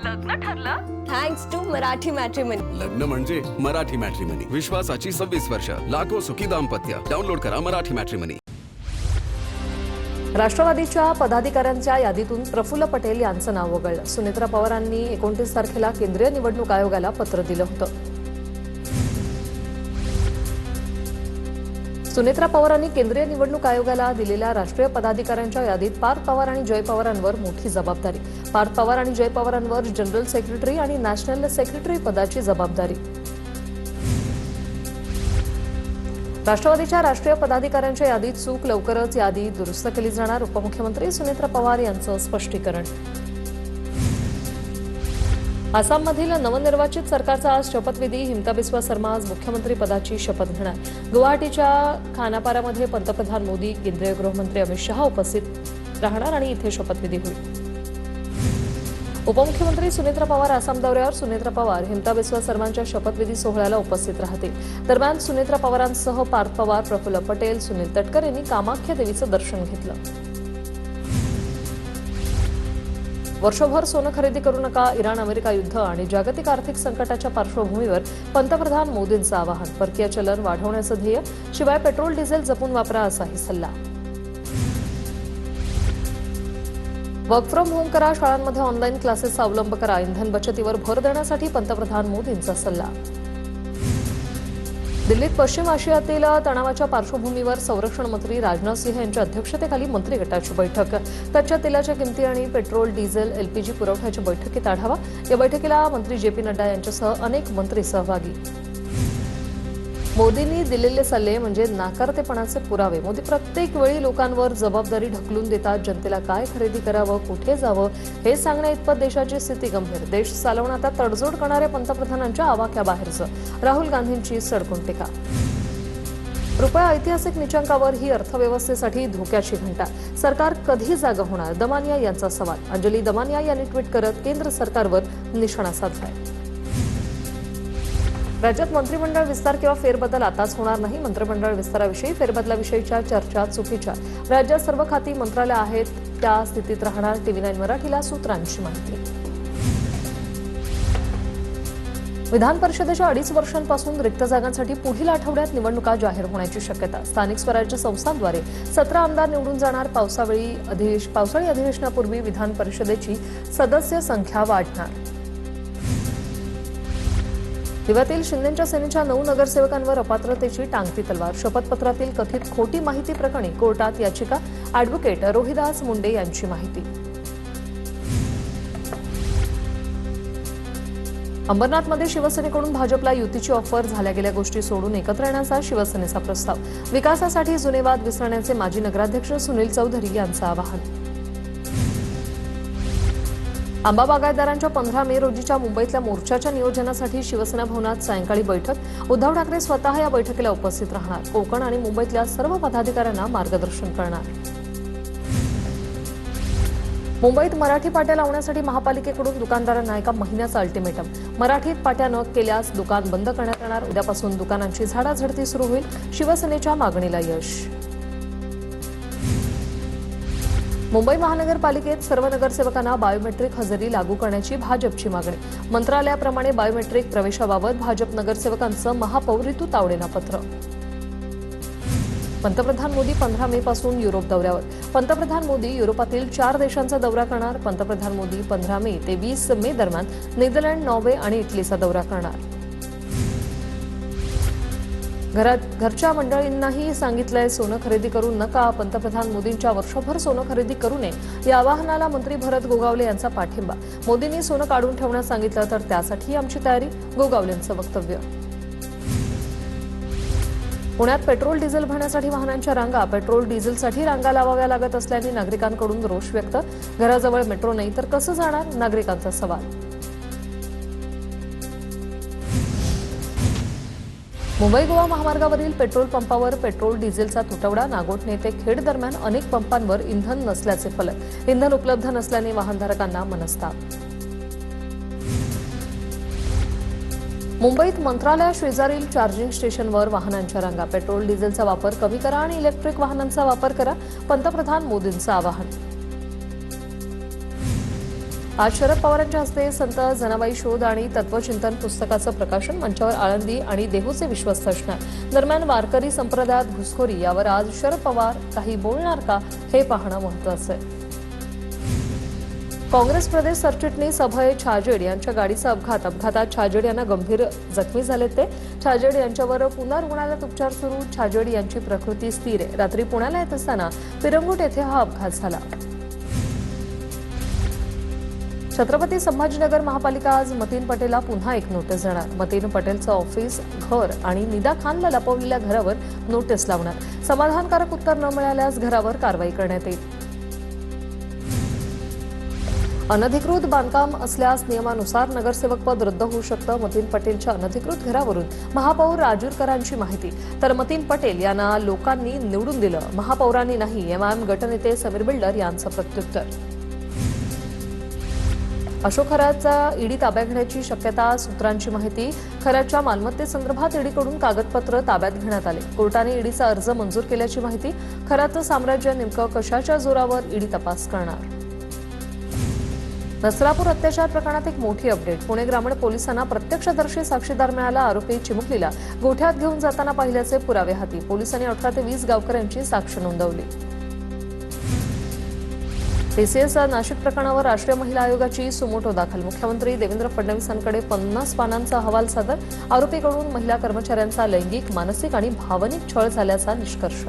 लग्न ठरलं? Thanks to Marathi Matrimony. लग्न म्हणजे मराठी मॅट्रिमनी. विश्वासाची 26 वर्ष. लाखो सुखी दाम्पत्य. डाउनलोड करा मराठी मॅट्रिमनी. राष्ट्रवादीच्या पदाधिकाऱ्यांच्या यादीतून प्रफुल्ल पटेल यांचं नाव वगळलं. सुनेत्रा पवारांनी 29 तारखेला केंद्रीय निवडणूक आयोगाला पत्र दिलं होतं. सुनेत्रा पवारांनी केंद्रीय निवडणूक आयोगाला दिलेल्या राष्ट्रीय पदाधिकाऱ्यांच्या यादीत पार्थ पवार आणि जय पवारांवर मोठी जबाबदारी. पार्थ पवार आणि जय पवारांवर जनरल सेक्रेटरी आणि नॅशनल सेक्रेटरी पदाची जबाबदारी. राष्ट्रवादीच्या राष्ट्रीय पदाधिकाऱ्यांच्या यादीत चूक, लवकरच यादी दुरुस्त केली जाणार. उपमुख्यमंत्री सुनेत्रा पवार यांचं स्पष्टीकरण. आसाममधील नवनिर्वाचित सरकारचा आज शपथविधी. हिमंता बिस्वा शर्मा आज मुख्यमंत्री पदाची शपथ घेणार. गुवाहाटीच्या खानापारामध्ये पंतप्रधान मोदी, केंद्रीय गृहमंत्री अमित शहा उपस्थित राहणार आणि इथे शपथविधी होईल. उपमुख्यमंत्री सुनेत्रा पवार आसाम दौऱ्यावर. सुनेत्रा पवार हिमंता बिस्वा शर्मांच्या शपथविधी सोहळ्याला उपस्थित राहतील. दरम्यान सुनेत्रा पवारांसह पार्थ पवार, प्रफुल्ल पटेल, सुनील तटकर यांनी कामाख्या देवीचं दर्शन घेतलं. वर्षभर सोनं खरेदी करू नका. इराण अमेरिका युद्ध आणि जागतिक आर्थिक संकटाच्या पार्श्वभूमीवर पंतप्रधान मोदींचं आवाहन. परकीय चलन वाढवण्याचं ध्येय. शिवाय पेट्रोल डिझेल जपून वापरा असाही सल्ला. वर्क फ्रॉम होम करा. शाळांमध्ये ऑनलाईन क्लासेसचा अवलंब करा. इंधन बचतीवर भर देण्यासाठी पंतप्रधान मोदींचा सल्ला. दिल्लीत पश्चिम आशियातील तणावाच्या पार्श्वभूमीवर संरक्षण मंत्री राजनाथ सिंह यांच्या अध्यक्षतेखाली मंत्री गटाची बैठक. कच्च्या तेलाच्या किमती आणि पेट्रोल, डिझेल, एलपीजी पुरवठ्याच्या बैठकीत आढावा. या बैठकीला मंत्री जे पी नड्डा यांच्यासह अनेक मंत्री सहभागी. मोदींनी दिलेले सल्ले म्हणजे नाकारतेपणाचे पुरावे. मोदी प्रत्येक वेळी लोकांवर जबाबदारी ढकलून देतात. जनतेला काय खरेदी करावं, कुठे जावं हे सांगण्या इतपत देशाची स्थिती गंभीर. देश चालवण्यात तडजोड करणाऱ्या पंतप्रधानांच्या आवाक्याबाहेरचं. राहुल गांधींची सडकून टीका. रुपया ऐतिहासिक निचांकावर ही अर्थव्यवस्थेसाठी धोक्याची घंटा. सरकार कधी जागा होणार? दमानिया यांचा सवाल. अंजली दमानिया यांनी ट्विट करत केंद्र सरकारवर निशाणा साधलाय. राज्यात मंत्रिमंडळ विस्तार किंवा फेरबदल आताच होणार नाही. मंत्रिमंडळ विस्ताराविषयी, फेरबदलाविषयीच्या चर्चा चुकीच्या. राज्यात सर्व खाती, मंत्रालय आहेत त्या स्थितीत राहणार. TV9 मराठीला सूत्रांची माहिती. विधान परिषदेच्या 2.5 वर्षांपासून रिक्त जागांसाठी पुढील आठवड्यात निवडणुका जाहीर होण्याची शक्यता. स्थानिक स्वराज्य संस्थांद्वारे 17 आमदार निवडून जाणार. पावसाळी अधिवेशनापूर्वी विधान परिषदेची सदस्य संख्या वाढणार. दिव्यातील शिंदेंच्या सेनेच्या 9 नगरसेवकांवर अपात्रतेची टांगती तलवार. शपथपत्रातील कथित खोटी माहिती प्रकरणी कोर्टात याचिका. अॅडव्होकेट रोहिदास मुंडे यांची माहिती. अंबरनाथमध्ये शिवसेनेकडून भाजपला युतीची ऑफर. झाल्या गेल्या गोष्टी सोडून एकत्र येण्याचा शिवसेनेचा प्रस्ताव. विकासासाठी जुने वाद विसरण्याचे माजी नगराध्यक्ष सुनील चौधरी यांचं आवाहन. आंबा बागायतदारांच्या 15 मे रोजीच्या मुंबईतल्या मोर्चाच्या नियोजनासाठी शिवसेना भवनात सायंकाळी बैठक. उद्धव ठाकरे स्वतः या बैठकीला उपस्थित राहणार. कोकण आणि मुंबईतल्या सर्व पदाधिकाऱ्यांना मार्गदर्शन करणार. मुंबईत मराठी पाट्या लावण्यासाठी महापालिकेकडून दुकानदारांना एका महिन्याचा अल्टिमेटम. मराठीत पाट्या न केल्यास दुकान बंद करण्यात येणार. उद्यापासून दुकानांची झाडाझडती सुरू होईल. शिवसेनेच्या मागणीला यश. मुंबई महानगरपालिकेत सर्व नगरसेवकांना बायोमेट्रिक हजेरी लागू करण्याची भाजपची मागणी. मंत्रालयाप्रमाणे बायोमेट्रिक प्रवेशाबाबत भाजप नगरसेवकांचं महापौर ऋतू तावडेंना पत्र. पंतप्रधान मोदी 15 मे पासून युरोप दौऱ्यावर. पंतप्रधान मोदी युरोपातील 4 देशांचा दौरा करणार. पंतप्रधान मोदी 15 मे ते 20 मे दरम्यान नेदरलँड, नॉर्वे आणि इटलीचा दौरा करणार. घरच्या मंडळींनाही सांगितलंय सोनं खरेदी करू नका. पंतप्रधान मोदींच्या वर्षभर सोनं खरेदी करू नये या आवाहनाला मंत्री भरत गोगावले यांचा पाठिंबा. मोदींनी सोनं काढून ठेवण्यास सांगितलं तर त्यासाठी आमची तयारी. गोगावलेंचं वक्तव्य. पुण्यात पेट्रोल डिझेल भरण्यासाठी वाहनांच्या रांगा. पेट्रोल डिझेलसाठी रांगा लावाव्या लागत असल्याने नागरिकांकडून रोष व्यक्त. घराजवळ मेट्रो नाही तर कसं जाणार? नागरिकांचा सवाल. मुंबई गोवा महामार्गावरील पेट्रोल पंपावर पेट्रोल डिझेलचा तुटवडा. नागोठणे ते खेड दरम्यान अनेक पंपांवर इंधन नसल्याचे फलक. इंधन उपलब्ध नसल्याने वाहनधारकांना मनस्ताप. मुंबईत मंत्रालया शेजारील चार्जिंग स्टेशनवर वाहनांच्या रांगा. पेट्रोल डिझेलचा वापर कमी करा आणि इलेक्ट्रिक वाहनांचा वापर करा. पंतप्रधान मोदींचं आवाहन. आज शरद पवारांच्या हस्ते संत जनाबाई शोध आणि तत्वचिंतन पुस्तकाचं प्रकाशन मंचावर आळंदी आणि देहूचे विश्वस्त असणार. दरम्यान वारकरी संप्रदायात घुसखोरी यावर आज शरद पवार काही बोलणार का हे पाहणं महत्त्वाचं आहे. काँग्रेस प्रदेश सरचिटणीस अभय छाजेड यांच्या गाडीचा अपघातात छाजेड यांना गंभीर जखमी झाले. ते छाजेड यांच्यावर पुन्हा रुग्णालयात उपचार सुरू. छाजेड यांची प्रकृती स्थिर आहे. रात्री पुण्याला येत असताना पिरंगुट येथे हा अपघात झाला. छत्रपती संभाजीनगर महापालिका आज मतीन पटेलला पुन्हा एक नोटीस देणार. मतीन पटेलचं ऑफिस, घर आणि निदा खानला लपवलेल्या घरावर नोटीस लावणार. समाधानकारक उत्तर न मिळाल्यास घरावर कारवाई करण्यात येईल. अनधिकृत बांधकाम असल्यास नियमानुसार नगरसेवक पद रद्द होऊ शकतं. मतीन पटेलच्या अनधिकृत घरावरून महापौर राजूरकरांची माहिती. तर मतीन पटेल यांना लोकांनी निवडून दिलं, महापौरांनी नाही. एमआयएम गटनेते समीर बिल्डर यांचं प्रत्युत्तर. अशोक खरातचा ईडी ताब्यात घेण्याची शक्यता, सूत्रांची माहिती. खरातच्या मालमत्तेसंदर्भात ईडीकडून कागदपत्र ताब्यात घेण्यात आले. कोर्टाने ईडीचा अर्ज मंजूर केल्याची माहिती. खरातचं साम्राज्य नेमकं कशाच्या जोरावर, ईडी तपास करणार. नसरापूर अत्याचार प्रकरणात एक मोठी अपडेट. पुणे ग्रामीण पोलिसांना प्रत्यक्षदर्शी साक्षीदार मिळाला. आरोपी चिमुकलीला गोठ्यात घेऊन जाताना पाहिल्याचे पुरावे हाती. पोलिसांनी 18 ते 20 गावकऱ्यांची साक्ष नोंदवली. टीसीएस नाशिक प्रकरणावर राष्ट्रीय महिला आयोगाची सुमोटो दाखल. मुख्यमंत्री देवेंद्र फडणवीसांकडे 50 पानांचा अहवाल सादर. आरोपीकडून महिला कर्मचाऱ्यांचा लैंगिक, मानसिक आणि भावनिक छळ झाल्याचा निष्कर्ष.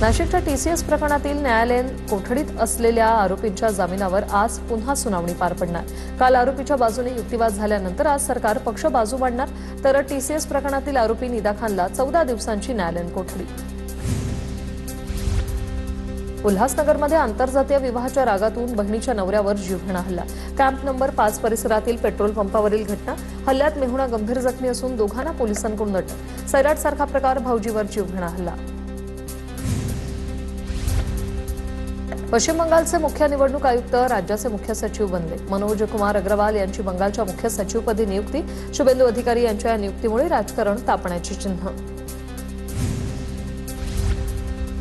नाशिकच्या टीसीएस प्रकरणातील न्यायालयीन कोठडीत असलेल्या आरोपींच्या जामिनावर आज पुन्हा सुनावणी पार पडणार. काल आरोपीच्या बाजूने युक्तिवाद झाल्यानंतर आज सरकार पक्ष बाजू मांडणार. तर टीसीएस प्रकरणातील आरोपी निदा खानला 14 दिवसांची न्यायालयीन कोठडी. उल्हासनगरमध्ये आंतरजातीय विवाहाच्या रागातून बहिणीच्या नवऱ्यावर जीवघेणा हल्ला. कॅम्प नंबर 5 परिसरातील पेट्रोल पंपावरील घटना. हल्ल्यात मेहुणा गंभीर जखमी असून दोघांना पोलिसांकडून अटक. सैराटसारखा प्रकार, भाऊजीवर जीवघेणा हल्ला. पश्चिम बंगालचे मुख्य निवडणूक आयुक्त राज्याचे मुख्य सचिव बनले. मनोज कुमार अग्रवाल यांची बंगालच्या मुख्य सचिवपदी नियुक्ती. शुभेंदू अधिकारी यांच्या या नियुक्तीमुळे राजकारण तापण्याची चिन्ह.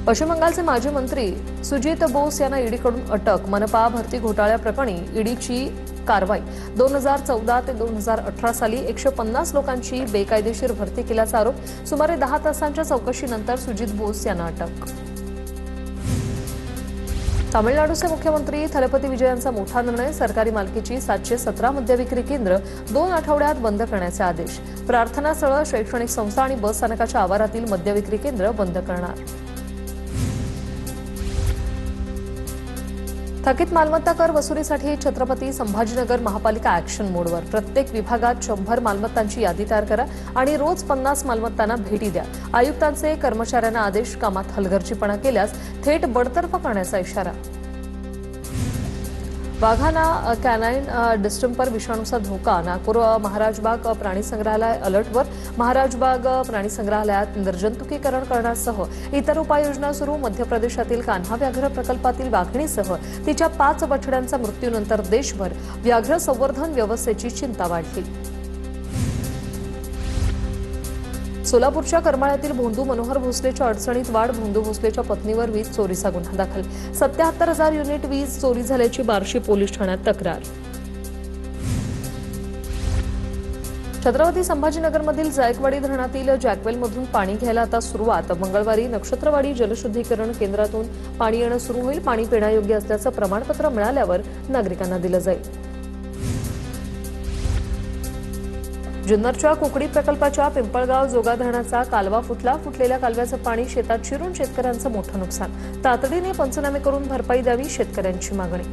पश्चिम बंगालचे माजी मंत्री सुजित बोस यांना ईडीकडून अटक. मनपा भरती घोटाळ्याप्रकरणी ईडीची कारवाई. 2014 ते 2018 साली 150 लोकांची बेकायदेशीर भरती केल्याचा आरोप. सुमारे 10 तासांच्या चौकशीनंतर सुजित बोस यांना अटक. तामिळनाडूचे मुख्यमंत्री थलपती विजयनचा मोठा निर्णय. सरकारी मालकीची 717 मद्यविक्री केंद्र 2 आठवड्यात बंद करण्याचे आदेश. प्रार्थना स्थळं, शैक्षणिक संस्था आणि बस स्थानकाच्या आवारातील मद्यविक्री केंद्र बंद करणार. थकीत मालमत्ता कर वसुलीसाठी छत्रपती संभाजीनगर महापालिका ॲक्शन मोडवर. प्रत्येक विभागात 100 मालमत्तांची यादी तयार करा आणि रोज 50 मालमत्तांना भेटी द्या. आयुक्तांचे कर्मचाऱ्यांना आदेश. कामात हलगर्जीपणा केल्यास थेट बडतर्फ करण्याचा इशारा. वाघाना कॅनाईन डिस्टेंपर विषाणूचा धोका. नागपूर महाराजबाग प्राणी संग्रहालय अलर्टवर. महाराजबाग प्राणी संग्रहालयात निर्जंतुकीकरण करण्यासह इतर उपाययोजना सुरू. मध्य प्रदेशातील कान्हा व्याघ्र प्रकल्पातील वाघिणीसह तिच्या 5 बछड्यांचा मृत्यूनंतर देशभर व्याघ्र संवर्धन व्यवस्थेची चिंता वाढली. सोलापूरच्या करमाळ्यातील भोंदू मनोहर भोसलेच्या अडचणीत वाढ. भोंदू भोसलेच्या पत्नीवर वीज चोरीचा गुन्हा दाखल. 77,000 युनिट वीज चोरी झाल्याची बार्शी पोलीस ठाण्यात तक्रार. छत्रपती संभाजीनगरमधील जायकवाडी धरणातील जॅकवेलमधून पाणी घ्यायला आता सुरुवात. मंगळवारी नक्षत्रवाडी जलशुद्धीकरण केंद्रातून पाणी येणं सुरू होईल. पाणी पिण्यायोग्य असल्याचं प्रमाणपत्र मिळाल्यावर नागरिकांना दिलं जाईल. जुन्नरच्या कुकडी प्रकल्पाच्या पिंपळगाव जोगा धरणाचा कालवा फुटला. फुटलेल्या कालव्याचं पाणी शेतात शिरून शेतकऱ्यांचं मोठं नुकसान. तातडीने पंचनामे करून भरपाई द्यावी, शेतकऱ्यांची मागणी.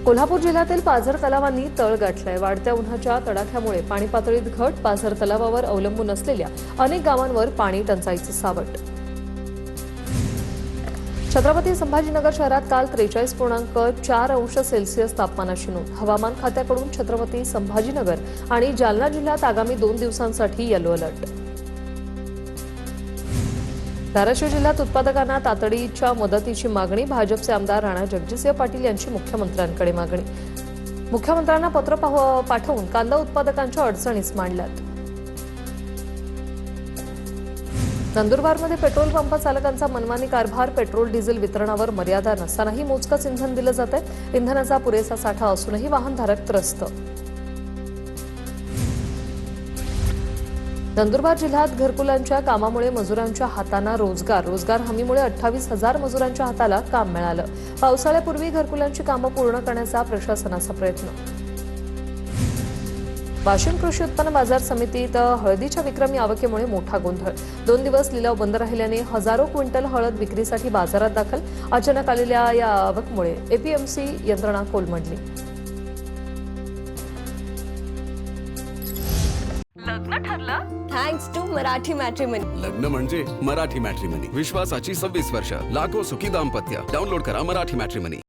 कोल्हापूर जिल्ह्यातील पाझर तलावांनी तळ गाठलाय. वाढत्या उन्हाच्या तडाख्यामुळे पाणी पातळीत घट. पाझर तलावावर अवलंबून असलेल्या अनेक गावांवर पाणी टंचाईचं सावट. छत्रपती संभाजीनगर शहरात काल 43.4 अंश सेल्सिअस तापमानाची नोंद. हवामान खात्याकडून छत्रपती संभाजीनगर आणि जालना जिल्ह्यात आगामी 2 दिवसांसाठी येलो अलर्ट. धाराशिव जिल्ह्यात उत्पादकांना तातडीच्या मदतीची मागणी. भाजपचे आमदार राणा जगजितसिंह पाटील यांची मुख्यमंत्र्यांकडे मागणी. मुख्यमंत्र्यांना पत्र पाठवून कांदा उत्पादकांच्या अडचणीस मांडल्यात. नंदुरबारमध्ये पेट्रोल पंप चालकांचा मनमानी कारभार. पेट्रोल डिझेल वितरणावर मर्यादा नसतानाही मोजकंच इंधन दिलं जातंय. इंधनाचा पुरेसा साठा असूनही वाहनधारक त्रस्त. नंदुरबार जिल्ह्यात घरकुलांच्या कामामुळे मजुरांच्या हातांना रोजगार हमीमुळे 28,000 मजुरांच्या हाताला काम मिळालं. पावसाळ्यापूर्वी घरकुलांची कामं पूर्ण करण्याचा प्रशासनाचा प्रयत्न. वाशिम कृषी उत्पन्न बाजार समितीत हळदीच्या विक्रमी आवकेमुळे मोठा गोंधळ. 2 दिवस लिलाव बंद राहिल्याने हजारो क्विंटल हळद विक्रीसाठी बाजारात दाखल. अचानक आलेल्या या आवकमुळे एपीएमसी यंत्रणा कोलमडली. लग्न ठरलं थँक्स टू मराठी मॅट्रिमनी. लग्न म्हणजे मराठी मॅट्रिमनी. विश्वासाची 26 वर्ष. लाखो सुखी दाम्पत्य. डाउनलोड करा मराठी मॅट्रिमनी.